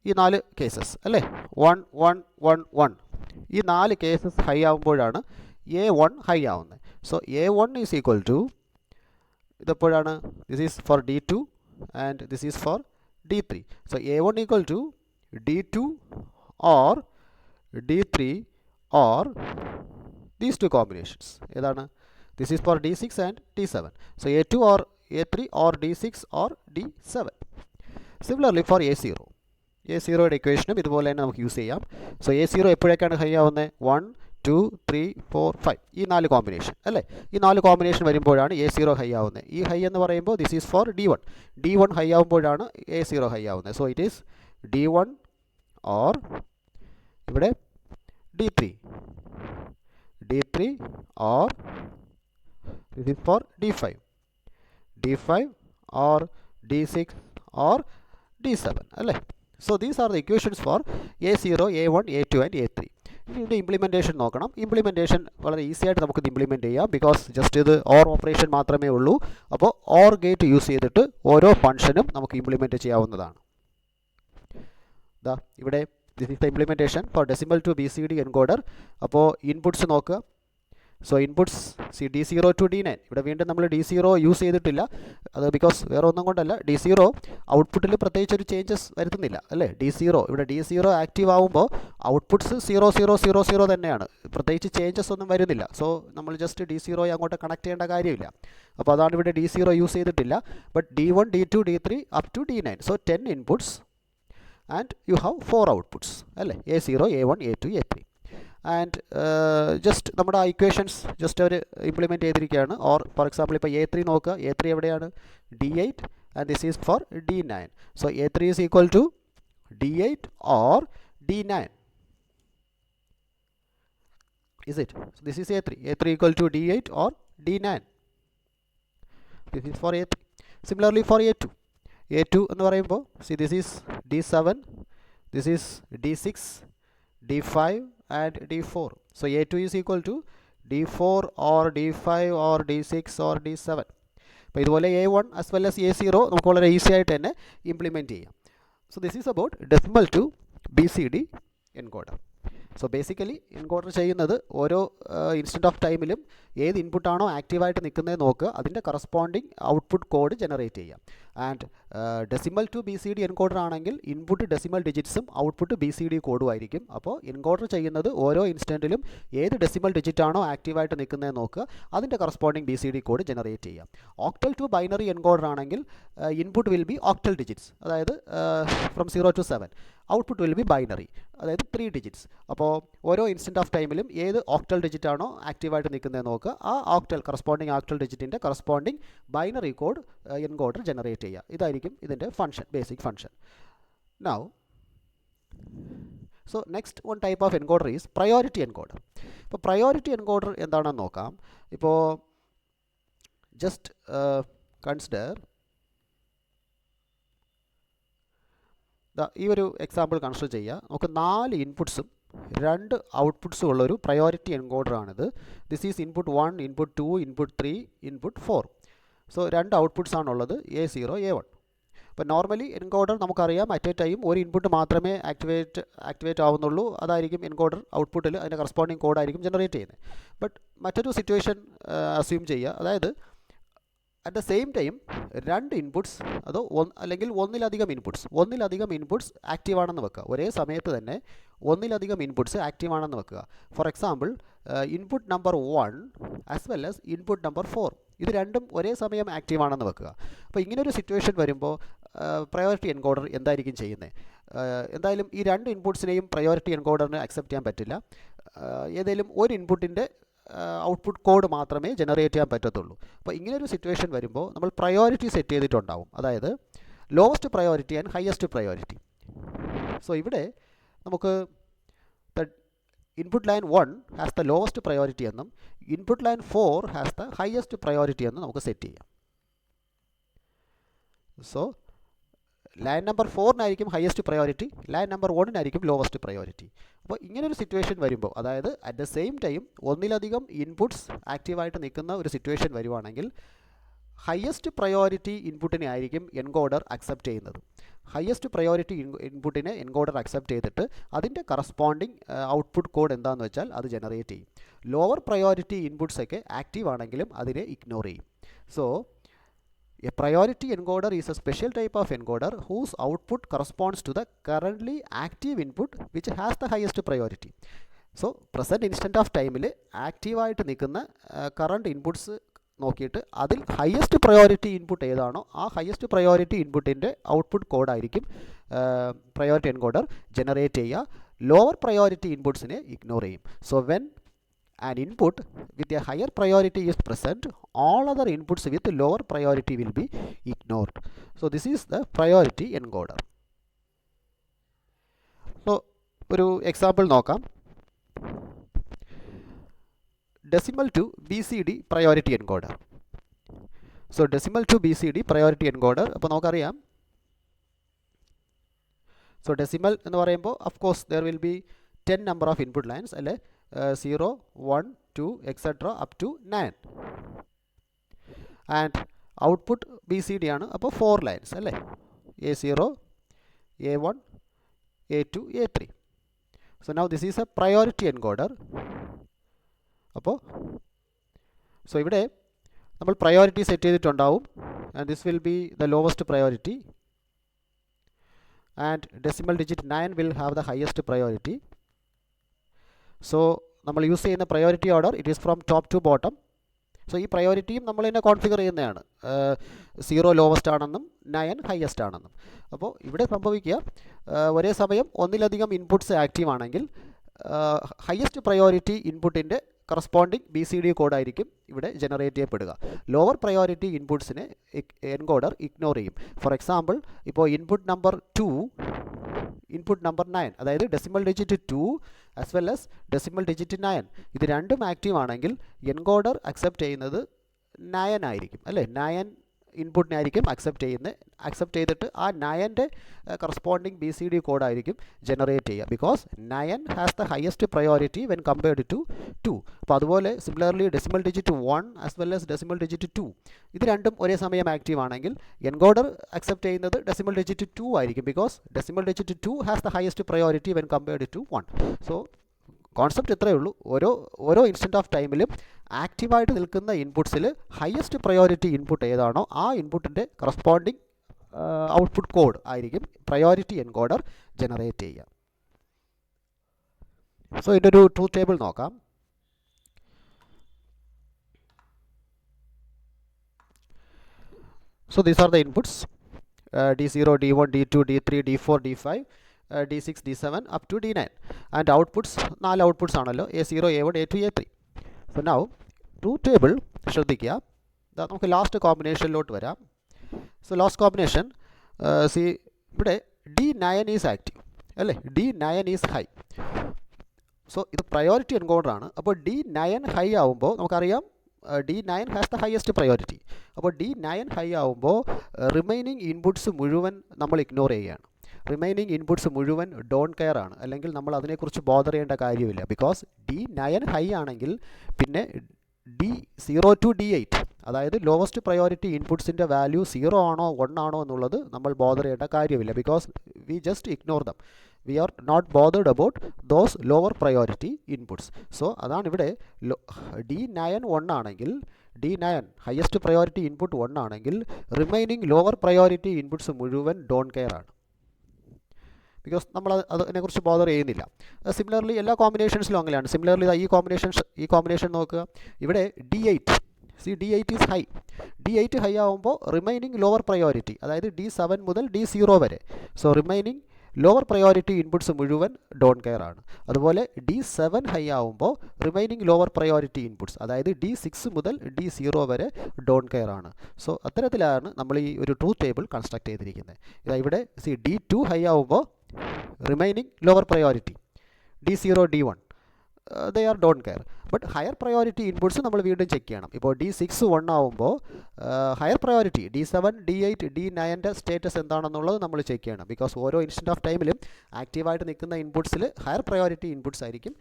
ഈ 4 കേസസ് അല്ലേ, 1 1 1 1, ഈ 4 കേസസ് ഹൈ ആവുമ്പോഴാണ് A1 ഹൈ ആവുന്നത്. So A1 is equal to ഇതെപ്പോഴാണ്, this is for D2 and this is for D3. So A1 equal to D2 or D3 or these two combinations. ഏതാണ്, this is for D6 and D7. So A2 or A3 or D6 or D7. Similarly for A0. A0യുടെ ഇക്വേഷനും ഇതുപോലെ തന്നെ നമുക്ക് യൂസ് ചെയ്യാം. സോ A0 എപ്പോഴേക്കാണ് ഹൈ ആവുന്നത്, 1 2 3 4 5, ഈ 4 കോമ്പിനേഷൻ അല്ലേ. ഈ 4 കോമ്പിനേഷൻ വരുമ്പോഴാണ് A0 ഹൈ ആവുന്നത്. ഈ ഹൈ എന്ന് പറയുമ്പോൾ this is for D1 high ആവുമ്പോഴാണ് A0 ഹൈ ആവുന്നത്. So it is D1 or ഇവിടെ D3 or this is for D5 or D6 or D7 അല്ലേ. So these are the equations for A0, A1, A2 and A3. ഇനി ഇതിൻ്റെ ഇംപ്ലിമെൻറ്റേഷൻ നോക്കണം. ഇംപ്ലിമെൻറ്റേഷൻ വളരെ ഈസി ആയിട്ട് നമുക്കിത് ഇംപ്ലിമെൻറ്റ് ചെയ്യാം. ബിക്കോസ് ജസ്റ്റ് ഇത് ഓർ ഓപ്പറേഷൻ മാത്രമേ ഉള്ളൂ. അപ്പോൾ ഓർ ഗേറ്റ് യൂസ് ചെയ്തിട്ട് ഓരോ ഫംഗ്ഷനും നമുക്ക് ഇംപ്ലിമെൻറ്റ് ചെയ്യാവുന്നതാണ്. ഇവിടെ this is the implementation for decimal to BCD encoder. അപ്പോൾ ഇൻപുട്സ് നോക്കുക. So inputs D0 to D9. ഇവിടെ വീണ്ടും നമ്മൾ D0 യൂസ് ചെയ്തിട്ടില്ല. അത് ബിക്കോസ് വേറെ ഒന്നും കൊണ്ടല്ല, D0 ഔട്ട്പുട്ടിൽ പ്രത്യേകിച്ച് ഒരു ചേഞ്ചസ് വരുത്തുന്നില്ല അല്ലേ. ഇവിടെ D0 ആക്റ്റീവ് ആകുമ്പോൾ ഔട്ട്പുട്ട്സ് 0 0 0 0 തന്നെയാണ്, പ്രത്യേകിച്ച് ചേഞ്ചസ് ഒന്നും വരുന്നില്ല. സോ നമ്മൾ ജസ്റ്റ് D0 അങ്ങോട്ട് കണക്ട് ചെയ്യേണ്ട കാര്യമില്ല. അപ്പോൾ അതാണ് ഇവിടെ D0 യൂസ് ചെയ്തിട്ടില്ല. But D1 D2 D3 up to D9. So 10 inputs and you have 4 outputs അല്ലേ, A0 A1 A2 A3. And just നമ്മുടെ ഇക്വേഷൻസ് ജസ്റ്റ് അവർ ഇംപ്ലിമെൻറ്റ് ചെയ്തിരിക്കുകയാണ്. ഓർ ഫോർ എക്സാമ്പിൾ ഇപ്പോൾ A3 നോക്കുക. A3 എവിടെയാണ്? D8 and this is for D9. So A3 is equal to D8 or D9. Is it? So this is A3. A3 equal to D8 or D9. This is for A3. Similarly for A2. A2 എന്ന് പറയുമ്പോൾ see this is D7, this is D6, D5 and D4. So A2 is equal to D4 or D5 or D6 or D7. അപ്പോൾ ഇതുപോലെ A1 as well as A0 നമുക്ക് വളരെ ഈസി ആയിട്ട് തന്നെ ഇംപ്ലിമെൻറ്റ് ചെയ്യാം. So this is about decimal to BCD encoder. So basically encoder ചെയ്യുന്നത് ഓരോ ഇൻസ്റ്റൻറ്റ് ഓഫ് ടൈമിലും ഏത് ഇൻപുട്ടാണോ ആക്റ്റീവായിട്ട് നിൽക്കുന്നത് നോക്കുക, അതിൻ്റെ കറസ്പോണ്ടിങ് ഔട്ട്പുട്ട് കോഡ് ജനറേറ്റ് ചെയ്യാം. And decimal to BCD encoder ആണെങ്കിൽ ഇൻപുട്ട് ഡെസിമൽ ഡിജിറ്റ്സും ഔട്ട്പുട്ട് BCD കോഡും ആയിരിക്കും. അപ്പോൾ എൻകോഡർ ചെയ്യുന്നത് ഓരോ ഇൻസ്റ്റൻറ്റിലും ഏത് ഡെസിമൽ ഡിജിറ്റാണോ ആക്റ്റീവായിട്ട് നിൽക്കുന്നത് നോക്കുക, അതിൻ്റെ കറസ്പോണ്ടിങ് BCD കോഡ് ജനറേറ്റ് ചെയ്യാം. ഓക്ടൽ ടു ബൈനറി എൻകോഡർ ആണെങ്കിൽ input will be octal digits, അതായത് from 0 to 7. Output will be binary, അതായത് 3 ഡിജിറ്റ്സ്. അപ്പോൾ ഓരോ ഇൻസ്റ്റൻറ്റ് ഓഫ് ടൈമിലും ഏത് ഓക്ടൽ ഡിജിറ്റാണോ ആക്റ്റീവായിട്ട് നിൽക്കുന്നത് നോക്കുക, ആ കറസ്പോണ്ടിങ് ഓക്ടൽ ഡിജിറ്റിൻ്റെ corresponding binary code encoder generate ചെയ്യുക. ഇതായിരിക്കും ഇതിൻ്റെ function, basic function. Now so next one type of encoder is priority encoder. ഇപ്പോൾ പ്രയോറിറ്റി എൻകോഡർ എന്താണെന്ന് നോക്കാം. ഇപ്പോൾ ജസ്റ്റ് കൺസിഡർ ഈ ഒരു എക്സാമ്പിൾ കൺസിഡർ ചെയ്യുക. നമുക്ക് 4 ഇൻപുട്സും 2 ഔട്ട്പുട്ട്സും ഉള്ളൊരു പ്രയോറിറ്റി എൻകോഡറാണിത്. This is input 1, input 2, input 3, input 4. So 2 outputs ആണുള്ളത്, A0 A1. അപ്പോൾ നോർമലി എൻകോഡർ നമുക്കറിയാം അറ്റ് എ ടൈം ഒരു ഇൻപുട്ട് മാത്രമേ ആക്ടിവേറ്റ് ആവുന്നുള്ളൂ. അതായിരിക്കും എൻകോഡർ ഔട്ട്പുട്ടിൽ അതിൻ്റെ കറസ്പോണ്ടിങ് കോഡായിരിക്കും ജനറേറ്റ് ചെയ്യുന്നത്. ബട്ട് മറ്റൊരു സിറ്റുവേഷൻ അസ്യൂം ചെയ്യുക, അതായത് at the same time 2 inputs അതോ അല്ലെങ്കിൽ ഒന്നിലധികം ഇൻപുട്സ് ആക്റ്റീവ് ആണെന്ന് വെക്കുക. ഒരേ സമയത്ത് തന്നെ ഒന്നിലധികം ഇൻപുട്സ് ആക്റ്റീവ് ആണെന്ന് വെക്കുക. For example input number 1 as well as input number 4, ഇത് രണ്ടും ഒരേ സമയം ആക്റ്റീവ് ആണെന്ന് വെക്കുക. അപ്പോൾ ഇങ്ങനൊരു സിറ്റുവേഷൻ വരുമ്പോൾ പ്രയോറിറ്റി എൻകോഡർ എന്തായിരിക്കും ചെയ്യുന്നത്? എന്തായാലും ഈ 2 ഇൻപുട്സിനെയും പ്രയോറിറ്റി എൻകോഡറിന് അക്സെപ്റ്റ് ചെയ്യാൻ പറ്റില്ല. ഏതെങ്കിലും ഒരു ഇൻപുട്ടിൻ്റെ ഔട്ട്പുട്ട് കോഡ് മാത്രമേ ജനറേറ്റ് ചെയ്യാൻ പറ്റത്തുള്ളൂ. അപ്പോൾ ഇങ്ങനൊരു സിറ്റുവേഷൻ വരുമ്പോൾ നമ്മൾ പ്രയോറിറ്റി സെറ്റ് ചെയ്തിട്ടുണ്ടാവും, അതായത് lowest priority and highest priority. So ഇവിടെ നമുക്ക് input line 1 has the lowest priority എന്നും input line 4 has the highest priority എന്നും നമുക്ക് സെറ്റ് ചെയ്യാം. സോ ലൈൻ നമ്പർ 4-നായിരിക്കും ഹയസ്റ്റ് പ്രയോറിറ്റി, ലൈൻ നമ്പർ 1-നായിരിക്കും ലോവസ്റ്റ് പ്രയോറിറ്റി. അപ്പോൾ ഇങ്ങനൊരു സിറ്റുവേഷൻ വരുമ്പോൾ, അതായത് അറ്റ് ദ സെയിം ടൈം ഒന്നിലധികം ഇൻപുട്സ് ആക്റ്റീവായിട്ട് നിൽക്കുന്ന ഒരു സിറ്റുവേഷൻ വരുവാണെങ്കിൽ ഹയസ്റ്റ് പ്രയോറിറ്റി ഇൻപുട്ടിനെ ആയിരിക്കും എൻകോഡർ അക്സെപ്റ്റ് ചെയ്യുന്നത്. ഹയസ്റ്റ് പ്രയോറിറ്റി ഇൻപുട്ടിനെ എൻകോഡർ അക്സെപ്റ്റ് ചെയ്തിട്ട് അതിൻ്റെ കറസ്പോണ്ടിങ് ഔട്ട്പുട്ട് കോഡ് എന്താണെന്ന് വെച്ചാൽ അത് ജനറേറ്റ് ചെയ്യും. ലോവർ പ്രയോറിറ്റി ഇൻപുട്സൊക്കെ ആക്റ്റീവ് ആണെങ്കിലും അതിനെ ഇഗ്നോർ ചെയ്യും. So a priority encoder is a special type of encoder whose output corresponds to the currently active input which has the highest priority. So present instant of time ആക്റ്റീവായിട്ട് നിൽക്കുന്ന കറണ്ട് ഇൻപുട്സ് നോക്കിയിട്ട് അതിൽ ഹയസ്റ്റ് പ്രയോറിറ്റി ഇൻപുട്ട് ഏതാണോ ആ ഹയസ്റ്റ് പ്രയോറിറ്റി ഇൻപുട്ടിൻ്റെ ഔട്ട്പുട്ട് കോഡായിരിക്കും പ്രയോറിറ്റി എൻകോഡർ ജനറേറ്റ് ചെയ്യുക. ലോവർ പ്രയോറിറ്റി ഇൻപുട്സിനെ ഇഗ്നോർ ചെയ്യും. So when an input with a higher priority is present, all other inputs with lower priority will be ignored. So this is the priority encoder. So ഒരു എക്സാമ്പിൾ നോക്കാം. Decimal to BCD priority encoder. So decimal to BCD priority encoder, അപ്പോൾ നമുക്കറിയാം. സോ ഡെസിമൽ എന്ന് പറയുമ്പോൾ of course there will be 10 number of input lines അല്ലെ 0 1 2 etc up to 9 and output BCD ആണ് അപ്പോൾ 4 lines അല്ലേ A0 A1 A2 A3 so now this is a priority encoder അപ്പോൾ so ഇവിടെ നമ്മൾ priority set ചെയ്തിട്ടുണ്ടാവും and this will be the lowest priority and decimal digit 9 will have the highest priority so നമ്മൾ യൂസ് ചെയ്യുന്ന priority order it is from top to bottom so ഈ പ്രയോറിറ്റിയും നമ്മൾ തന്നെ കോൺഫിഗർ ചെയ്യുന്നതാണ് 0 ലോവസ്റ്റ് ആണെന്നും 9 ഹയസ്റ്റ് ആണെന്നും അപ്പോൾ ഇവിടെ സംഭവിക്കുക ഒരേ സമയം ഒന്നിലധികം ഇൻപുട്ട്സ് ആക്റ്റീവ് ആണെങ്കിൽ ഹയസ്റ്റ് പ്രയോറിറ്റി ഇൻപുട്ടിൻ്റെ കറസ്പോണ്ടിങ് BCD കോഡായിരിക്കും ഇവിടെ ജനറേറ്റ് ചെയ്യപ്പെടുക ലോവർ പ്രയോറിറ്റി ഇൻപുട്ട്സിനെ എൻകോഡർ ഇഗ്നോർ ചെയ്യും ഫോർ എക്സാമ്പിൾ ഇപ്പോൾ ഇൻപുട്ട് നമ്പർ 9 അതായത് decimal digit 2 as well as decimal digit 9 ഇത് രണ്ടും ആക്റ്റീവ് ആണെങ്കിൽ എൻകോഡർ അക്സെപ്റ്റ് ചെയ്യുന്നത് 9 ആയിരിക്കും അല്ലേ 9 ഇൻപുട്ടിനായിരിക്കും അക്സെപ്റ്റ് ചെയ്തിട്ട് ആ 9ൻ്റെ കറസ്പോണ്ടിങ് BCD കോഡായിരിക്കും ജനറേറ്റ് ചെയ്യുക because 9 has the highest priority when compared to 2 അപ്പോൾ അതുപോലെ similarly decimal digit 1 as well as decimal digit 2 ഇത് രണ്ടും ഒരേ സമയം ആക്റ്റീവ് ആണെങ്കിൽ എൻകോഡർ അക്സെപ്റ്റ് ചെയ്യുന്നത് ഡെസിമൽ ഡിജിറ്റ് 2 ആയിരിക്കും because decimal digit 2 has the highest priority when compared to 1 so concept ഇത്രയേ ഉള്ളൂ ഓരോ ഇൻസ്റ്റൻറ്റ് ഓഫ് ടൈമിലും ആക്റ്റീവായിട്ട് നിൽക്കുന്ന ഇൻപുട്ട്സിൽ ഹയസ്റ്റ് പ്രയോറിറ്റി ഇൻപുട്ട് ഏതാണോ ആ ഇൻപുട്ടിൻ്റെ കറസ്പോണ്ടിങ് ഔട്ട്പുട്ട് കോഡ് ആയിരിക്കും പ്രയോറിറ്റി എൻകോഡർ ജനറേറ്റ് ചെയ്യുക സോ ഇതിൻ്റെ ഒരു ട്രൂത്ത് ടേബിൾ നോക്കാം so these are the inputs D0 D1 D2 D3 D4 D5 D6 D7 up to D9 and outputs 4 outputs ആണല്ലോ A0 A1 A2 A3 so now truth table ശ്രദ്ധിക്കുക നമുക്ക് ലാസ്റ്റ് കോമ്പിനേഷനിലോട്ട് വരാം സോ ലാസ്റ്റ് കോമ്പിനേഷൻ സി ഇവിടെ D9 ഈസ് ആക്റ്റീവ് അല്ലേ D9 ഈസ് ഹൈ സോ ഇത് പ്രയോറിറ്റി എൻകോഡർ ആണ് അപ്പോൾ D9 ഹൈ ആവുമ്പോൾ നമുക്കറിയാം D9 has the highest priority അപ്പോൾ D9 ഹൈ ആവുമ്പോൾ റിമൈനിങ് ഇൻപുട്ട്സ് മുഴുവൻ നമ്മൾ ഇഗ്നോർ ചെയ്യുകയാണ് റിമൈനിങ് ഇൻപുട്ട്സ് മുഴുവൻ ഡോൺ കെയർ ആണ് അല്ലെങ്കിൽ നമ്മൾ അതിനെക്കുറിച്ച് ബോദർ ചെയ്യേണ്ട കാര്യമില്ല ബിക്കോസ് D9 ഹൈ ആണെങ്കിൽ പിന്നെ D0 to D8 അതായത് ലോവസ്റ്റ് പ്രയോറിറ്റി ഇൻപുട്ട്സിൻ്റെ വാല്യൂ 0 ആണോ 1 ആണോ എന്നുള്ളത് നമ്മൾ ബോദർ ചെയ്യേണ്ട കാര്യമില്ല because we just ignore them we are not bothered about those lower priority inputs so അതാണ് ഇവിടെ D9 1 ആണെങ്കിൽ D9 ഹയസ്റ്റ് പ്രയോറിറ്റി ഇൻപുട്ട് 1 ആണെങ്കിൽ റിമൈനിങ് ലോവർ പ്രയോറിറ്റി ഇൻപുട്ട്സ് മുഴുവൻ ഡോൺ കെയർ ആണ് ബിക്കോസ് നമ്മൾ അതിനെക്കുറിച്ച് ബോദർ ചെയ്യുന്നില്ല സിമിലർലി എല്ലാ കോമ്പിനേഷൻസിലും അങ്ങനെയാണ് സിമിലർലി ഈ കോമ്പിനേഷൻ നോക്കുക ഇവിടെ D8 D8 is high D8 high ആവുമ്പോൾ റിമൈനിങ് ലോവർ പ്രയോറിറ്റി അതായത് D7 മുതൽ D0 വരെ so remaining lower priority inputs മുഴുവൻ ഡോൺ കെയർ ആണ് അതുപോലെ D7 ഹൈ ആവുമ്പോൾ റിമൈനിങ് ലോവർ പ്രയോറിറ്റി ഇൻപുട്ട്സ് അതായത് D6 മുതൽ D0 വരെ ഡോൺ കെയർ ആണ് സോ അത്തരത്തിലാണ് നമ്മൾ ഈ ഒരു ട്രൂത്ത് ടേബിൾ കൺസ്ട്രക്ട് ചെയ്തിരിക്കുന്നത് ഇതാ ഇവിടെ D2 ഹൈ ആവുമ്പോൾ remaining lower priority D0 D1 they are don't care but higher priority inputs നമ്മൾ വീണ്ടും ചെക്ക് ചെയ്യണം ഇപ്പോൾ D6 1 ആവുമ്പോൾ higher priority D7 D8 D9ൻ്റെ status എന്താണെന്നുള്ളത് നമ്മൾ ചെക്ക് ചെയ്യണം ബിക്കോസ് ഓരോ ഇൻസ്റ്റൻറ്റ് ഓഫ് ടൈമിലും ആക്റ്റീവായിട്ട് നിൽക്കുന്ന ഇൻപുട്ട്സിൽ ഹയർ പ്രയോറിറ്റി ഇൻപുട്ട്സ് ആയിരിക്കും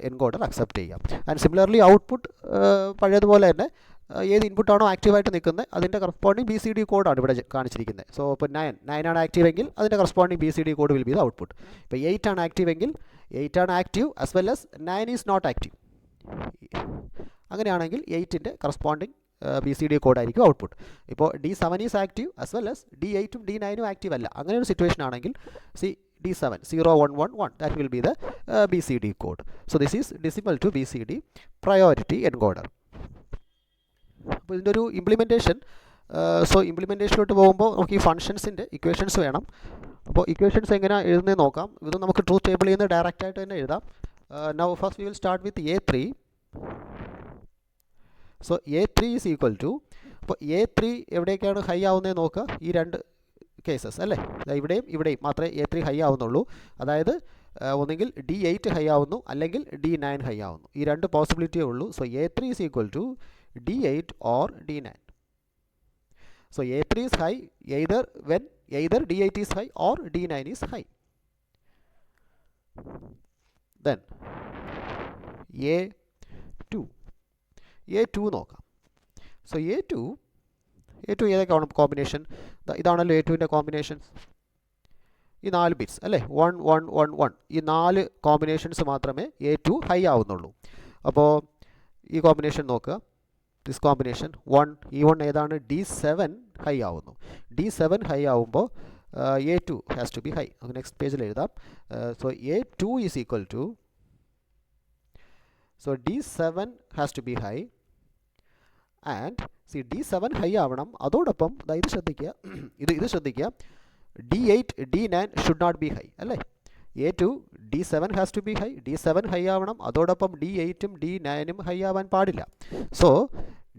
എൻകോഡർ അക്സെപ്റ്റ് ചെയ്യുക ആൻഡ് സിമിലർലി ഔട്ട്പുട്ട് പഴയതുപോലെ തന്നെ ഏത് ഇൻപുട്ടാണോ ആക്റ്റീവായിട്ട് നിൽക്കുന്നത് അതിൻ്റെ കറസ്പോണ്ടിങ് BCD കോഡാണ് ഇവിടെ കാണിച്ചിരിക്കുന്നത് സോ ഇപ്പോൾ 9 ആണ് ആക്റ്റീവ് എങ്കിൽ അതിൻ്റെ corresponding BCD code will be the output ഇപ്പോൾ 8 ആണ് ആക്റ്റീവ് എങ്കിൽ 8 ആണ് active as well as 9 is not active അങ്ങനെയാണെങ്കിൽ 8ൻ്റെ കറസ്പോണ്ടിങ് BCD കോഡായിരിക്കും ഔട്ട്പുട്ട് ഇപ്പോൾ D7 is active as well as D8ഉം D9ഉം ആക്റ്റീവ് അല്ല അങ്ങനെ ഒരു സിറ്റുവേഷൻ ആണെങ്കിൽ D7 0111 that will be the BCD code so this is decimal to BCD priority encoder അപ്പോൾ ഇതിൻ്റെ ഒരു ഇംപ്ലിമെൻറ്റേഷൻ സോ ഇംപ്ലിമെൻറ്റേഷനിലോട്ട് പോകുമ്പോൾ നമുക്ക് ഈ ഫങ്ഷൻസിൻ്റെ ഇക്വേഷൻസ് വേണം അപ്പോൾ ഇക്വേഷൻസ് എങ്ങനെ എഴുതുന്നത് നോക്കാം ഇത് നമുക്ക് ട്രൂത്ത് ടേബിളിൽ നിന്ന് ഡയറക്റ്റ് ആയിട്ട് തന്നെ എഴുതാം now first we will start with A3 so A3 is equal to അപ്പോൾ A3 എവിടേക്കാണ് ഹൈ ആവുന്നത് നോക്കുക ഈ രണ്ട് കേസസ് അല്ലേ ഇവിടെയും മാത്രമേ A3 ഹൈ ആവുന്നുള്ളൂ അതായത് ഒന്നെങ്കിൽ D8 ഹൈ ആവുന്നു അല്ലെങ്കിൽ D9 ഹൈ ആവുന്നു ഈ രണ്ട് പോസിബിലിറ്റിയേ ഉള്ളൂ so A3 is equal to D8 or D9 so A3 is high either D8 is high or D9 is high then A two നോക്കാം. സോ എ ടു ഏതൊക്കെയാണ് കോമ്പിനേഷൻ? ഇതാണല്ലോ എ ടുവിൻ്റെ കോമ്പിനേഷൻസ്. ഈ 4 ബിറ്റ്സ് അല്ലേ, 1 1 1 1, ഈ 4 കോമ്പിനേഷൻസ് മാത്രമേ എ ടു ഹൈ ആവുന്നുള്ളൂ. അപ്പോൾ ഈ കോമ്പിനേഷൻ നോക്കുക, ദിസ് കോമ്പിനേഷൻ 1, ഈ 1 ഏതാണ്? D7 ഹൈ ആവുന്നു. D7 ഹൈ ആവുമ്പോൾ A two has to be high. നമുക്ക് നെക്സ്റ്റ് പേജിൽ എഴുതാം. So A two is equal to, so D7 has to be high and D7 high ആവണം. അതോടൊപ്പം ഇത് ശ്രദ്ധിക്കുക, ഇത് ശ്രദ്ധിക്കുക, D8 D9 should not be high അല്ലേ. A2 D7 has to be high, D7 high ആവണം. അതോടൊപ്പം D8ഉം D9ഉം ഹൈ ആവാൻ പാടില്ല. So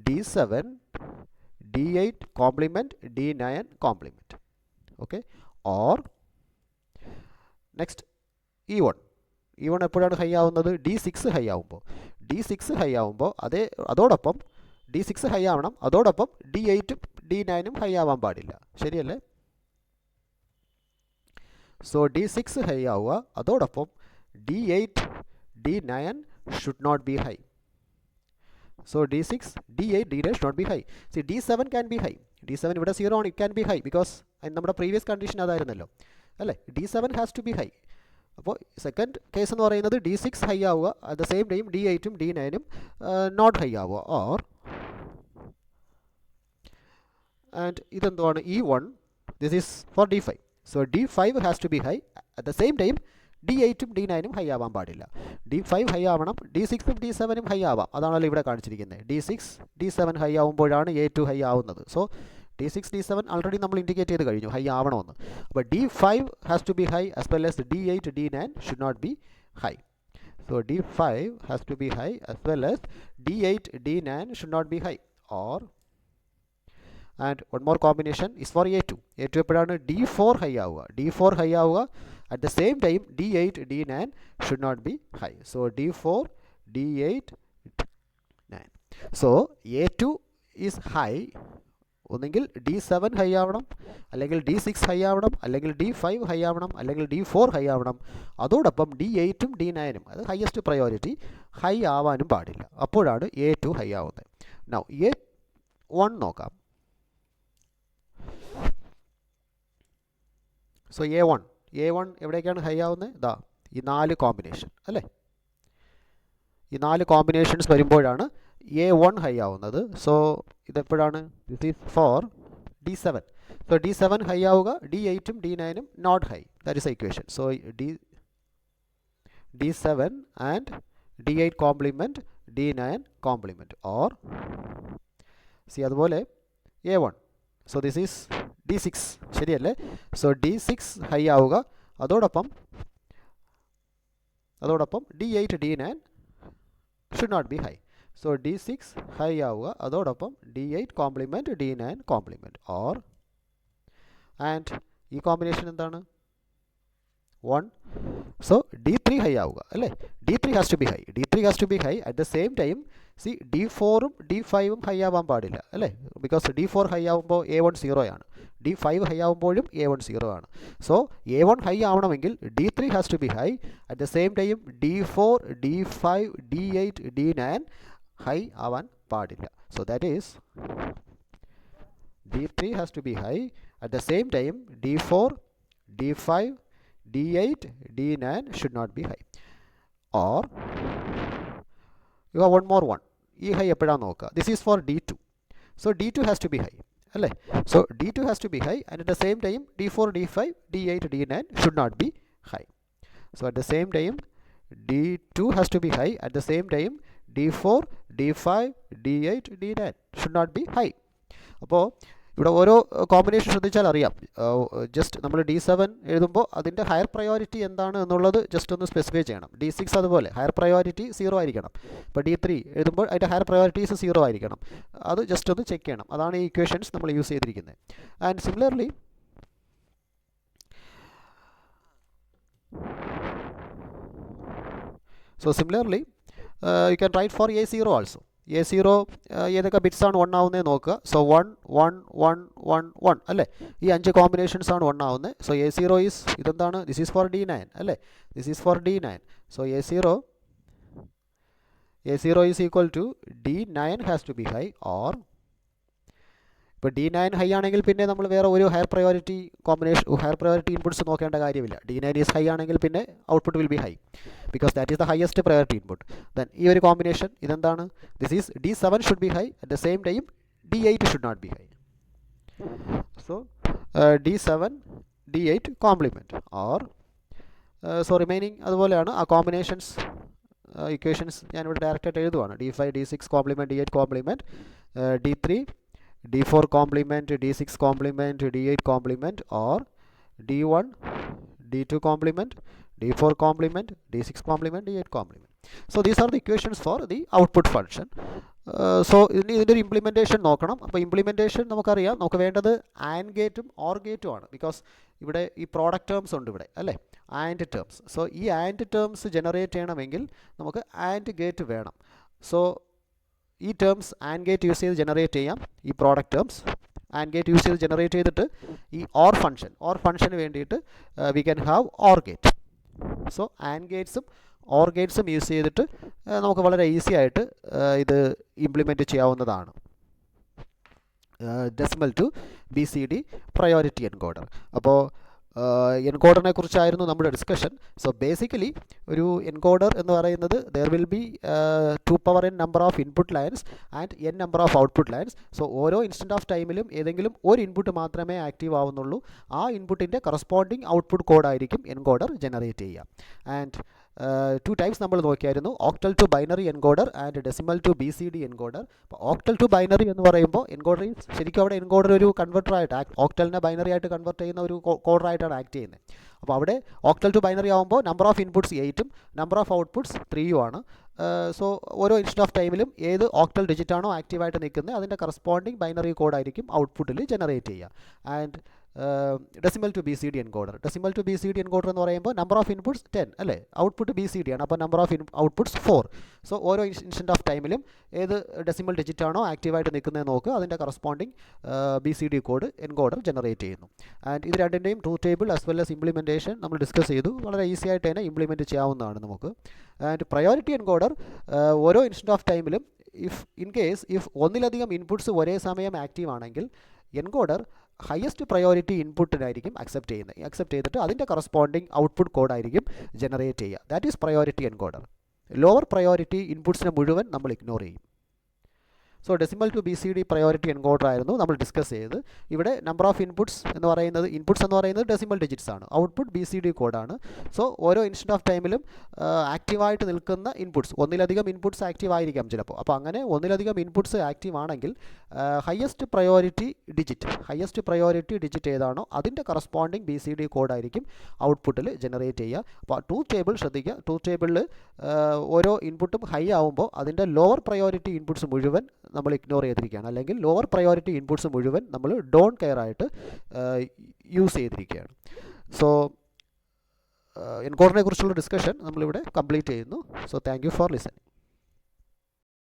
D7 D8 complement D9 complement. Okay. Or next E1 എപ്പോഴാണ് ഹൈ ആവുന്നത്? D6 ഹൈ ആവുമ്പോൾ അതോടൊപ്പം D6 ഹൈ ആവണം. അതോടൊപ്പം D8ഉം D9ഉം ഹൈ ആവാൻ പാടില്ല. ശരിയല്ലേ? സോ D6 ഹൈ ആവുക, അതോടൊപ്പം D8 D9 should not be high. So D6 D8 D9 should not be high. D7 can be high. D7 ഇവിടെ 0 ആണ്, it can be high because നമ്മുടെ പ്രീവിയസ് കണ്ടീഷൻ അതായിരുന്നല്ലോ അല്ലേ. D7 has to be high. അപ്പോൾ സെക്കൻഡ് കേസ് എന്ന് പറയുന്നത് D6 ഹൈ ആവുക, അറ്റ് ദ സെയിം ടൈം D8ഉം D9ഉം നോട്ട് ഹൈ ആവുക. ഓർ ആൻഡ് ഇതെന്താണ്? E1, this is for D5. So D5 has to be high, at the same time D8ഉം D9ഉം ഹൈ ആവാൻ പാടില്ല. D5 ഹൈ ആവണം, D6ഉം D7ഉം ഹൈ ആവാം. അതാണല്ലോ ഇവിടെ കാണിച്ചിരിക്കുന്നത്. D6 D7 ഹൈ ആവുമ്പോഴാണ് A2 ഹൈ ആവുന്നത്. സോ D6 D7 ആൾറെഡി നമ്മൾ ഇൻഡിക്കേറ്റ് ചെയ്ത് കഴിഞ്ഞു ഹൈ ആവണമെന്ന്. അപ്പോൾ D5 has to be high as well as D8 D9 should not be high. So D5 has to be high as well as D8 D9 should not be high. Or and one more combination is for A2. A2 എപ്പോഴാണ്? D4 ഹൈ ആവുക. At the same time D8 D9 should not be high. So D4 D8 9. So A2 is high. ഒന്നെങ്കിൽ D7 ഹൈ ആവണം, അല്ലെങ്കിൽ D6 ഹൈ ആവണം, അല്ലെങ്കിൽ D5 ഹൈ ആവണം, അല്ലെങ്കിൽ D4 ഹൈ ആവണം. അതോടൊപ്പം D8ഉം D9ഉം, അത് ഹയസ്റ്റ് പ്രയോറിറ്റി, ഹൈ ആവാനും പാടില്ല. അപ്പോഴാണ് A2 ഹൈ ആവുന്നത്. നൗ A1 നോക്കാം. സോ A1 എവിടേക്കാണ് ഹൈ ആവുന്നത്? ഈ 4 കോമ്പിനേഷൻ അല്ലേ. ഈ 4 കോമ്പിനേഷൻസ് വരുമ്പോഴാണ് A1 ഹൈ ആവുന്നത്. സോ ഇതെപ്പോഴാണ്? This is for D7. So D7 high ആവുക, D8ഉം D9ഉം not high. That is equation. So D7 and D8 complement D9 complement. Or അതുപോലെ A1. So this is D6 ശരിയല്ലേ. സോ D6 ഹൈ ആവുക, അതോടൊപ്പം D8 D9 should not be high. So D6 high ആവുക, അതോടൊപ്പം D8 complement D9 complement. Or and ഈ കോമ്പിനേഷൻ എന്താണ്? 1. സോ D3 ഹൈ ആവുക അല്ലേ. D3 has to be high. At the same time D4ഉം D5ഉം ഹൈ ആവാൻ പാടില്ല അല്ലേ. ബിക്കോസ് D4 ഹൈ ആവുമ്പോൾ A1 0 ആണ്, D5 ഹൈ ആവുമ്പോഴും A1 0 ആണ്. സോ A1 ഹൈ ആവണമെങ്കിൽ D3 has to be high. At the same time D4 D5 D8 D9 high ആവാൻ പാടില്ല. So that is D3 has to be high. At the same time D4 D5 D8 D9 should not be high. Or you have one more one. ഈ ഹൈ എപ്പോഴാണ് നോക്കുക? This is for D2. So D2 has to be high അല്ലേ. So D2 has to be high and at the same time D4 D5 D8 D9 should not be high. So at the same time D2 has to be high, at the same time D4 D5 D8 D9 should not be high. അപ്പോൾ ഇവിടെ ഓരോ കോമ്പിനേഷൻ ശ്രദ്ധിച്ചാൽ അറിയാം. ജസ്റ്റ് നമ്മൾ D7 എഴുതുമ്പോൾ അതിൻ്റെ ഹയർ പ്രയോറിറ്റി എന്താണ് എന്നുള്ളത് ജസ്റ്റ് ഒന്ന് സ്പെസിഫൈ ചെയ്യണം. D6 അതുപോലെ ഹയർ പ്രയോറിറ്റി 0 ആയിരിക്കണം. ഇപ്പോൾ D3 എഴുതുമ്പോൾ അതിൻ്റെ ഹയർ പ്രയോറിറ്റീസ് 0 ആയിരിക്കണം. അത് ജസ്റ്റ് ഒന്ന് ചെക്ക് ചെയ്യണം. അതാണ് ഈ ഇക്വേഷൻസ് നമ്മൾ യൂസ് ചെയ്തിരിക്കുന്നത്. And similarly you can write for A0 also. A0 ഏതൊക്കെ ബിറ്റ്സ് ആണ് 1 ആവുന്നത് നോക്കുക. സോ 1 1 1 1 1 അല്ലേ. ഈ 5 കോമ്പിനേഷൻസ് ആണ് 1 ആവുന്നത്. സോ A0 ഈസ് ഇതെന്താണ്? ദിസ് ഈസ് ഫോർ D9 അല്ലേ. This is for D9. So A0 is equal to D9 has to be high, or ഇപ്പോൾ D9 ഹൈ ആണെങ്കിൽ പിന്നെ നമ്മൾ വേറെ ഒരു ഹയർ പ്രയോറിറ്റി ഇൻപുട്സ് നോക്കേണ്ട കാര്യമില്ല. D9 ഈസ് ഹൈ ആണെങ്കിൽ പിന്നെ output will be high because that is the highest priority input. Then ഈ ഒരു കോമ്പിനേഷൻ ഇതെന്താണ്? This is D7 should be high, at the same time D8 should not be high. So D7 D8 complement or so remaining അതുപോലെയാണ്. ആ കോമ്പിനേഷൻസ് ഇക്വേഷൻസ് ഞാനിവിടെ ഡയറക്റ്റായിട്ട് എഴുതുവാണ്. D5 D6 complement D8 complement, D3 D4 complement, D6 complement, D8 complement, or D1 D2 complement, D4 complement, D6 complement, D8 complement. So these are the equations for the output function. So ഇതിൻ്റെ ഒരു ഇംപ്ലിമെൻറ്റേഷൻ നോക്കണം. അപ്പോൾ ഇംപ്ലിമെൻറ്റേഷൻ നമുക്കറിയാം, നമുക്ക് വേണ്ടത് ആൻഡ് ഗേറ്റും ഓർ ഗേറ്റും ആണ്. ബിക്കോസ് ഇവിടെ ഈ പ്രോഡക്റ്റ് ടേംസ് ഉണ്ട് ഇവിടെ അല്ലേ, ആൻഡ് ടേംസ്. സോ ഈ ആൻഡ് ടേംസ് ജനറേറ്റ് ചെയ്യണമെങ്കിൽ നമുക്ക് ആൻഡ് ഗേറ്റ് വേണം. സോ ഈ ടേംസ് ആൻഡ് ഗേറ്റ് യൂസ് ചെയ്ത് ജനറേറ്റ് ചെയ്യാം. ഈ product terms and gate use ചെയ്ത് ജനറേറ്റ് ചെയ്തിട്ട് ഈ ഓർ ഫംഗ്ഷന് വേണ്ടിയിട്ട് we can have or gate. So and ഗേറ്റ്സും ഓർ ഗേറ്റ്സും യൂസ് ചെയ്തിട്ട് നമുക്ക് വളരെ ഈസി ആയിട്ട് ഇത് ഇംപ്ലിമെൻറ്റ് ചെയ്യാവുന്നതാണ്. Decimal to BCD priority encoder. അപ്പോൾ എൻകോഡറിനെ കുറിച്ചായിരുന്നു നമ്മുടെ ഡിസ്കഷൻ. സോ ബേസിക്കലി ഒരു എൻകോഡർ എന്ന് പറയുന്നത് there will be 2n number of input lines and n number of output lines. So ഓരോ ഇൻസ്റ്റൻറ്റ് ഓഫ് ടൈമിലും ഏതെങ്കിലും ഒരു ഇൻപുട്ട് മാത്രമേ ആക്റ്റീവ് ആവുന്നുള്ളൂ. ആ ഇൻപുട്ടിൻ്റെ കറസ്പോണ്ടിങ് ഔട്ട്പുട്ട് കോഡായിരിക്കും എൻകോഡർ ജനറേറ്റ് ചെയ്യുക. ആൻഡ് 2 ടൈപ്സ് നമ്മൾ നോക്കിയായിരുന്നു, octal to binary encoder and decimal to BCD encoder. അപ്പോൾ ഓക്ടൽ ടു ബൈനറി എന്ന് പറയുമ്പോൾ എൻകോഡർ ശരിക്കും അവിടെ എൻകോഡർ ഒരു കൺവെർട്ടറായിട്ട് ഓക്ടലിനെ ബൈനറി ആയിട്ട് കൺവെർട്ട് ചെയ്യുന്ന ഒരു കോഡറായിട്ടാണ് ആക്ട് ചെയ്യുന്നത്. അപ്പോൾ അവിടെ ഓക്ടൽ ടു ബൈനറി ആകുമ്പോൾ നമ്പർ ഓഫ് ഇൻപുട്സ് 8ഉം നമ്പർ ഓഫ് ഔട്ട്പുട്ട്സ് 3ഉം ആണ്. സോ ഓരോ ഇൻസ്റ്റൻറ്റ് ഓഫ് ടൈമിലും ഏത് ഓക്ടൽ ഡിജിറ്റാണോ ആക്റ്റീവായിട്ട് നിൽക്കുന്നത് അതിൻ്റെ കറസ്പോണ്ടിങ് ബൈനറി കോഡായിരിക്കും ഔട്ട്പുട്ടിൽ ജനറേറ്റ് ചെയ്യുക. And decimal to BCD encoder എന്ന് പറയുമ്പോൾ നമ്പർ ഓഫ് ഇൻപുട്സ് 10 അല്ലേ, ഔട്ട്പുട്ട് BCD ആണ്, അപ്പോൾ നമ്പർ ഓഫ് ഔട്ട്പുട്ട്സ് 4. സോ ഓരോ ഇൻസ്റ്റൻറ്റ് ഓഫ് ടൈമിലും ഏത് ഡെസിമൽ ഡിജിറ്റാണോ ആക്റ്റീവായിട്ട് നിൽക്കുന്നത് നോക്കുക, അതിൻ്റെ corresponding BCD code encoder generate ചെയ്യുന്നു. ആൻഡ് ഇത് രണ്ടിൻ്റെയും truth table as well as implementation നമ്മൾ ഡിസ്കസ് ചെയ്തു. വളരെ ഈസി ആയിട്ട് തന്നെ ഇംപ്ലിമെൻറ്റ് ചെയ്യാവുന്നതാണ് നമുക്ക്. ആൻഡ് പ്രയോറിറ്റി എൻകോഡർ ഓരോ ഇൻസ്റ്റൻറ്റ് ഓഫ് ടൈമിലും ഇഫ് ഒന്നിലധികം ഇൻപുട്സ് ഒരേ സമയം ആക്റ്റീവ് ആണെങ്കിൽ എൻകോഡർ ഹയസ്റ്റ് പ്രയോറിറ്റി ഇൻപുട്ടിനായിരിക്കും അക്സെപ്റ്റ് ചെയ്തിട്ട് അതിൻ്റെ കറസ്പോണ്ടിങ് ഔട്ട്പുട്ട് കോഡായിരിക്കും ജനറേറ്റ് ചെയ്യുക. That is priority encoder. Lower priority ഇൻപുട്സിനെ മുഴുവൻ നമ്മൾ ഇഗ്നോർ ചെയ്യും. So decimal to BCD priority encoder ആയിരുന്നു നമ്മൾ ഡിസ്കസ് ചെയ്തത്. ഇവിടെ നമ്പർ ഓഫ് ഇൻപുട്സ് എന്ന് പറയുന്നത് ഡെസിമൽ ഡിജിറ്റ്സ് ആണ്, ഔട്ട്പുട്ട് BCD കോഡാണ്. സോ ഓരോ ഇൻസ്റ്റൻറ്റ് ഓഫ് ടൈമിലും ആക്റ്റീവായിട്ട് നിൽക്കുന്ന ഇൻപുട്സ്, ഒന്നിലധികം ഇൻപുട്സ് ആക്റ്റീവ് ആയിരിക്കാം ചിലപ്പോൾ. അപ്പോൾ അങ്ങനെ ഒന്നിലധികം ഇൻപുട്സ് ആക്റ്റീവ് ആണെങ്കിൽ ഹയസ്റ്റ് പ്രയോറിറ്റി ഡിജിറ്റ് ഏതാണോ അതിൻ്റെ കറസ്പോണ്ടിങ് BCD കോഡായിരിക്കും ഔട്ട്പുട്ടിൽ ജനറേറ്റ് ചെയ്യുക. അപ്പോൾ ട്രൂത്ത് ടേബിൾ ശ്രദ്ധിക്കുക, ട്രൂത്ത് ടേബിളിൽ ഓരോ ഇൻപുട്ടും ഹൈ ആവുമ്പോൾ അതിൻ്റെ ലോവർ പ്രയോറിറ്റി ഇൻപുട്സ് മുഴുവൻ നമ്മൾ ഇഗ്നോർ ചെയ്തിരിക്കുകയാണ്, അല്ലെങ്കിൽ ലോവർ പ്രയോറിറ്റി ഇൻപുട്സ് മുഴുവൻ നമ്മൾ ഡോണ്ട് കെയർ ആയിട്ട് യൂസ് ചെയ്തിരിക്കുകയാണ്. സോ എൻകോഡറിനെ കുറിച്ചുള്ള ഡിസ്കഷൻ നമ്മളിവിടെ കംപ്ലീറ്റ് ചെയ്യുന്നു. So thank you for listening.